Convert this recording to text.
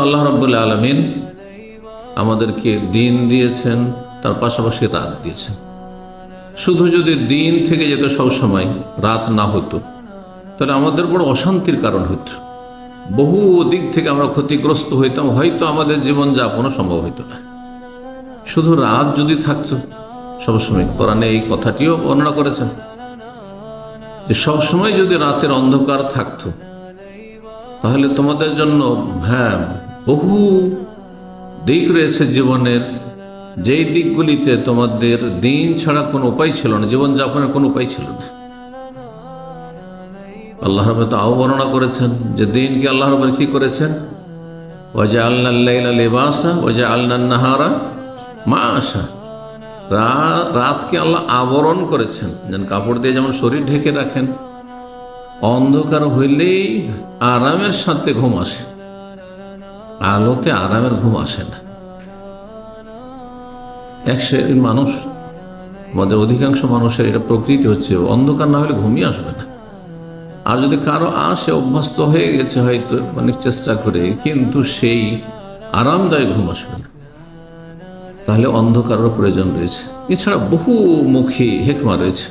আল্লাহ রাব্বুল আলামিন আমাদেরকে দিন দিয়েছেন, তার পাশাপাশি রাত দিয়েছেন। শুধু যদি দিন থেকে যেত সবসময়, রাত না হতো, তাহলে আমাদের বড় অশান্তির কারণ হতো। বহু দিক থেকে আমরা ক্ষতিগ্রস্ত হইতাম, হয়তো আমাদের জীবনযাপনও সম্ভব হইতো না। শুধু রাত যদি থাকতো সবসময়, কোরআনে এই কথাটিও বর্ণনা করেছেন যে সবসময় যদি রাতের অন্ধকার থাকতো, তাহলে তোমাদের জন্য বহু দিক রয়েছে জীবনের, যেই দিকগুলিতে তোমাদের দিন ছাড়া কোনো উপায় ছিল না, জীবনযাপনের কোনো উপায় ছিল না। আল্লাহ রাব্বুল আলামিন বর্ণনা করেছেন যে দিনকে আল্লাহ রাব্বুল কি করেছেন, ওয়াজআলনাল লাইলা লিবাসা ওয়াজআলনান নাহারা মাআশা। রাতকে আল্লাহ আবরণ করেছেন, যেন কাপড় দিয়ে যেমন শরীর ঢেকে রাখেন, অন্ধকার হইলেই আরামের সাথে ঘুম আসে, আলোতে আরামের ঘুম আসে না। এক শ্রেণীর মানুষ, আমাদের অধিকাংশ মানুষের এটা প্রকৃতি হচ্ছে, অন্ধকার না হলে ঘুমই আসবে না। আর যদি কারো আসে, অভ্যস্ত হয়ে গেছে হয়তো অনেক চেষ্টা করে, কিন্তু সেই আরামদায়ক ঘুম আসবে না। তাহলে অন্ধকারের প্রয়োজন রয়েছে। এছাড়া বহুমুখী হিকমা রয়েছে।